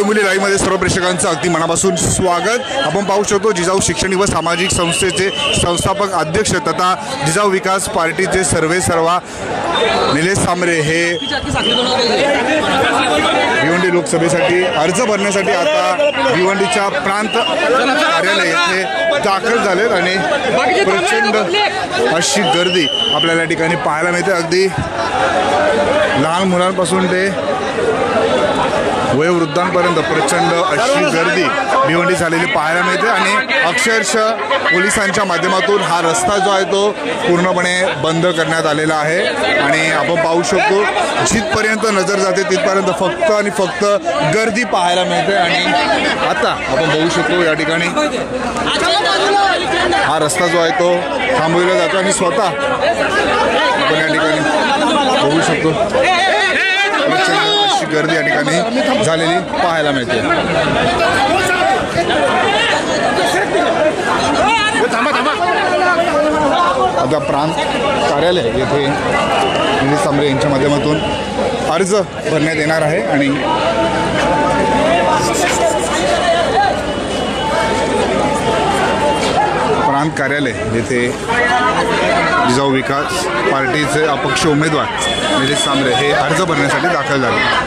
मुली लाईव्ह मध्ये सर्व प्रेक्षकांचं अगदी मनापासून स्वागत। आपण पाहू शकतो जिजाऊ शैक्षणिक व सामाजिक संस्थेचे संस्थापक अध्यक्ष तथा जिजाऊ विकास पार्टीचे सर्वेसर्वा निलेश सांबरे हे भिवंडी लोकसभेसाठी अर्ज भरण्यासाठी आता भिवंडीच्या प्रांत कार्यालय येथे दाखल झालेत आणि प्रचंड अशी गर्दी आपल्याला या ठिकाणी पाहायला मिळते। अगदी लहान मुलांपासून ते वयोवृद्धांपर्यंत प्रचंड अशी गर्दी भिवंडी झालेली पाहायला मिळते आणि अक्षरशः पोलिसांच्या माध्यमातून हा रस्ता जो आहे तो पूर्णपणे बंद करण्यात आलेला आहे आणि आपण पाहू शकतो जिथपर्यंत नजर जाते तिथपर्यंत फक्त आणि फक्त गर्दी पाहायला मिळते। आणि आता आपण बघू शकतो या ठिकाणी हा रस्ता जो आहे तो थांबविला जातो आणि स्वतः आपण या ठिकाणी बघू शकतो प्रचंड अशी गर्दी या ठिकाणी झालेली पाहायला मिळते। आता प्रांत कार्यालय येथे निलेश सांबरे यांच्या माध्यमातून अर्ज भरण्यात येणार आहे आणि प्रांत कार्यालय येथे जिजाऊ विकास पार्टीचे अपक्ष उमेदवार निलेश सांबरे हे अर्ज भरण्यासाठी दाखल झाले।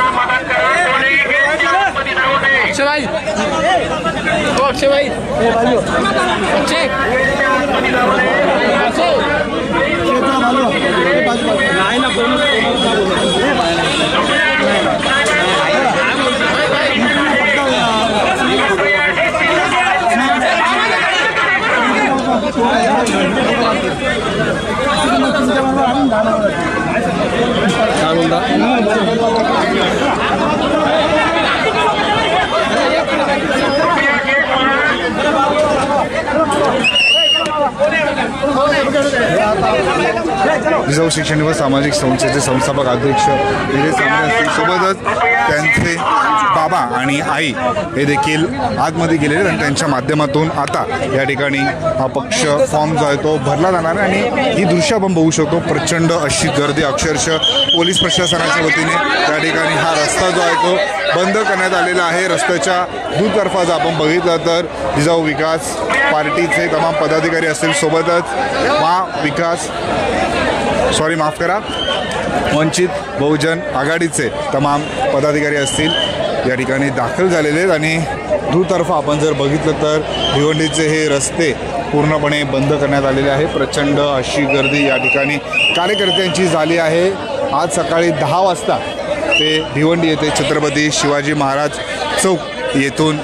जिजाऊ शैक्षणिक व सामाजिक संस्थेचे संस्थापक अध्यक्ष निलेश सांबरे असतील, सोबतच त्यांचे बाबा आणि आई हे देखील आतमध्ये गेलेले आणि त्यांच्या माध्यमातून आता या ठिकाणी हा पक्ष फॉर्म जो आहे तो भरला जाणार आहे आणि ही दृश्य आपण बघू शकतो। प्रचंड अशी गर्दी अक्षरशः पोलीस प्रशासनाच्या वतीने त्या ठिकाणी हा रस्ता जो आहे तो बंद करण्यात आलेला आहे। रस्त्याच्या दुतर्फा जर आपण बघितलं तर जिजाऊ विकास पार्टीचे तमाम पदाधिकारी असतील, सोबतच वंचित बहुजन आघाडीचे तमाम पदाधिकारी असतील या ठिकाणी दाखल झालेले आहेत आणि दुतर्फा आपण जर बघितलं तर भिवंडीचे हे रस्ते पूर्णपणे बंद करण्यात आलेले आहे। प्रचंड अशी गर्दी या ठिकाणी कार्यकर्त्यांची झाली आहे। आज सकाळी 10 वाजता ते भिवंडी येथे छत्रपती शिवाजी महाराज चौक येथून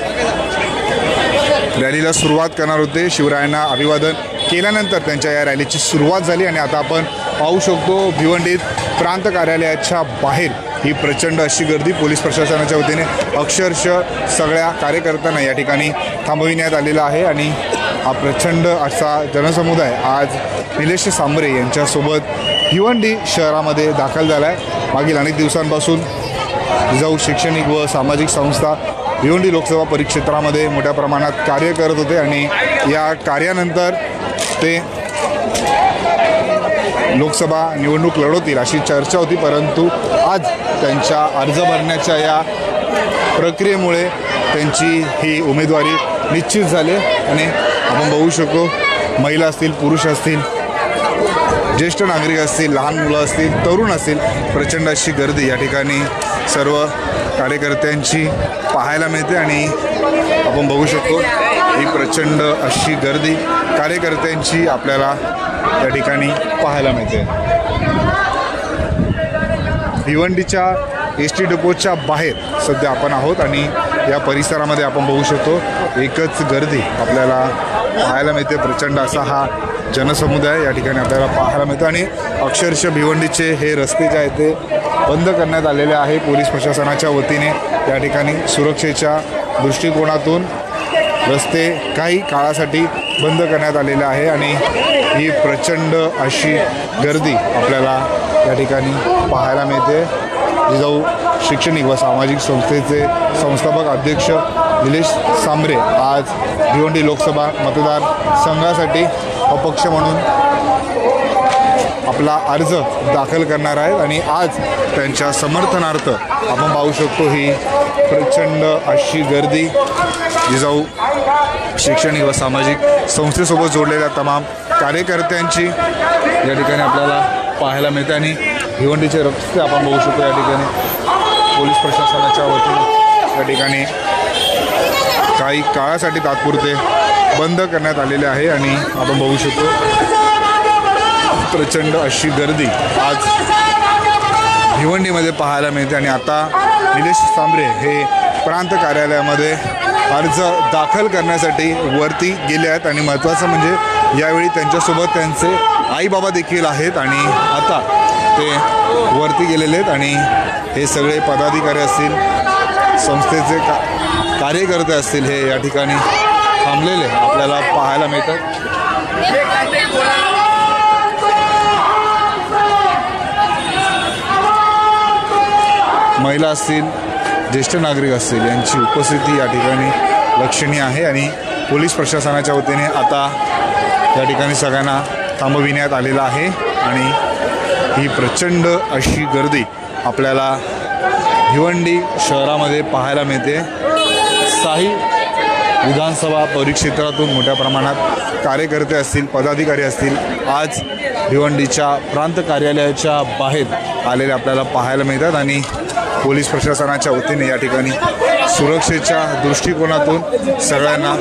रॅलीला सुरुवात करणार होते। शिवरायांना अभिवादन केल्यानंतर त्यांच्या या रॅलीची सुरुवात झाली आणि आता आपण पाहू शकतो भिवंडीत प्रांत कार्यालयाच्या बाहेर ही प्रचंड अशी गर्दी पोलीस प्रशासनाच्या वतीने अक्षरशः सगळ्या कार्यकर्त्यांना या ठिकाणी थांबविण्यात आलेला आहे आणि हा प्रचंड असा जनसमुदाय आज निलेश सांबरे यांच्यासोबत भिवंडी शहरामध्ये दाखल झाला आहे। मागील अनेक दिवसांपासून जिजाऊ शैक्षणिक व सामाजिक संस्था भिवंडी लोकसभा परिक्षेत्रामध्ये मोठ्या प्रमाणात कार्य करत होते आणि या कार्यानंतर ते लोकसभा निवडणूक लढवतील अशी चर्चा होती, परंतु आज त्यांच्या अर्ज भरण्याच्या या प्रक्रियेमुळे त्यांची ही उमेदवारी निश्चित झाली आणि आपण बघू शकतो महिला असतील, पुरुष असतील, ज्येष्ठ नागरिक असतील, लहान मुलं असतील, तरुण असतील, प्रचंड अशी गर्दी या ठिकाणी सर्व कार्यकर्त्यांची पाहायला मिळते आणि आपण बघू शकतो ही प्रचंड अशी गर्दी कार्यकर्त्यांची आपल्याला या ठिकाणी पाहायला मिळते। भिवंडीच्या एस टी डेपोच्या बाहेर सध्या आपण आहोत आणि या परिसरामध्ये आपण बघू शकतो एकच गर्दी आपल्याला पाहायला मिळते। प्रचंड असा हा जनसमुदाय या ठिकाणी आपल्याला पाहायला मिळतो आणि अक्षरशः भिवंडीचे हे रस्ते जे आहेत ते बंद करण्यात आलेले आहे पोलीस प्रशासनाच्या वतीने। या ठिकाणी सुरक्षेच्या दृष्टिकोनातून रस्ते काही काळासाठी बंद करण्यात आलेले आहे आणि ही प्रचंड अशी गर्दी आपल्याला या ठिकाणी पाहायला मिळते। जिजाऊ शैक्षणिक व सामाजिक संस्थेचे संस्थापक अध्यक्ष निलेश सांबरे आज भिवंडी लोकसभा मतदारसंघासाठी अपक्ष म्हणून आपला अर्ज दाखल करणार आहेत आणि आज त्यांच्या समर्थनार्थ आपण पाहू शकतो ही प्रचंड अशी गर्दी जिजाऊ शैक्षणिक व सामाजिक संस्थेसोबत जोडलेल्या तमाम कार्यकर्त्यांची या ठिकाणी आपल्याला पाहायला मिळते आणि भिवंडीचे रस्ते आपण बघू शकतो या ठिकाणी पोलीस प्रशासनाच्या वतीने या ठिकाणी काही काळासाठी तात्पुरते बंद करण्यात आलेले आहे आणि आपण बघू शकतो प्रचंड अशी गर्दी आज भिवंडीमध्ये पाहायला मिळते आणि आता निलेश सांबरे हे प्रांत कार्यालयामध्ये अर्ज दाखल करण्यासाठी वरती गेले आहेत आणि महत्त्वाचं म्हणजे यावेळी त्यांच्यासोबत त्यांचे आईबाबा देखील आहेत आणि आता ते वरती गेलेले आहेत आणि हे सगळे पदाधिकारी असतील संस्थेचे कार्यकर्ते असतील हे या ठिकाणी थांबलेले आपल्याला पाहायला मिळतात। महिला असतील ज्येष्ठ नागरिक असतील यांची उपस्थिती या ठिकाणी लक्षणीय आहे आणि पोलीस प्रशासनाच्या वतीने आता या ठिकाणी सगळ्यांना थांबविण्यात आलेलं आहे आणि ही प्रचंड अशी गर्दी आपल्याला भिवंडी शहरामध्ये पाहायला मिळते। साही विधानसभा परिक्षेत्रातून मोठ्या प्रमाणात कार्यकर्ते असतील पदाधिकारी असतील आज भिवंडीच्या प्रांत कार्यालयाच्या बाहेर आलेले आपल्याला पाहायला मिळतात आणि पोलीस प्रशासनाच्या वतीने या ठिकाणी सुरक्षेच्या दृष्टिकोनातून सगळ्यांना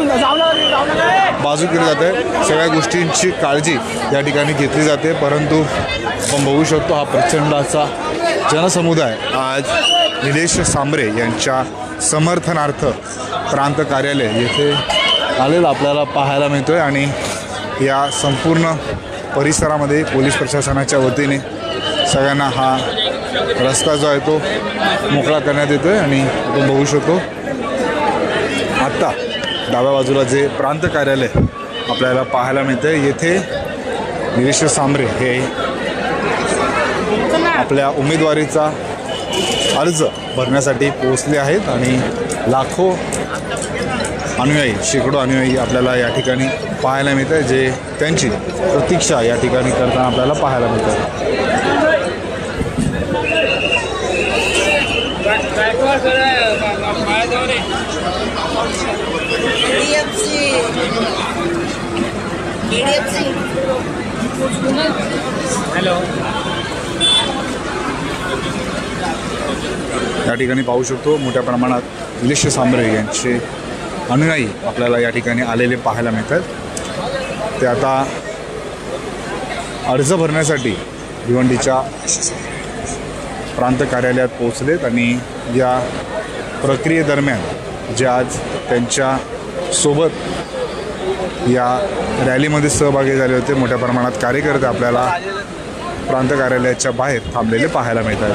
बाजू केली जाते, सगळ्या गोष्टींची काळजी या ठिकाणी घेतली जाते। परंतु आपण बघू शकतो हा प्रचंड असा जनसमुदाय आज निलेश सांबरे यांच्या समर्थनार्थ प्रांत कार्यालय येथे आलेला आपल्याला पाहायला मिळतोय आणि या संपूर्ण परिसरामध्ये पोलीस प्रशासनाच्या वतीने सगळ्यांना हा रस्ता जो आहे तो मोकळा करण्यात येतो आहे आणि आपण बघू शकतो आत्ता डाव्या बाजूला जे प्रांत कार्यालय आपल्याला पाहायला मिळतं आहे येथे निलेश सांबरे हे आपल्या उमेदवारीचा अर्ज भरण्यासाठी पोहोचले आहेत आणि लाखो अनुयायी शेकडो अनुयायी आपल्याला या ठिकाणी पाहायला मिळत आहे जे त्यांची प्रतीक्षा या ठिकाणी करताना आपल्याला पाहायला मिळत आहे। या ठिकाणी पाहू शकतो मोठ्या प्रमाणात निलेश सांबरे यांचे अनुयायी आपल्याला या ठिकाणी आलेले पाहायला मिळतात। ते आता अर्ज भरण्यासाठी भिवंडीच्या प्रांत कार्यालयात पोहोचलेत आणि या प्रक्रियेदरम्यान जे आज त्यांच्या सोबत या रॅलीमध्ये सहभागी झाले होते मोठ्या प्रमाणात कार्यकर्ते आपल्याला प्रांत कार्यालयाच्या बाहेर थांबलेले पाहायला मिळतात।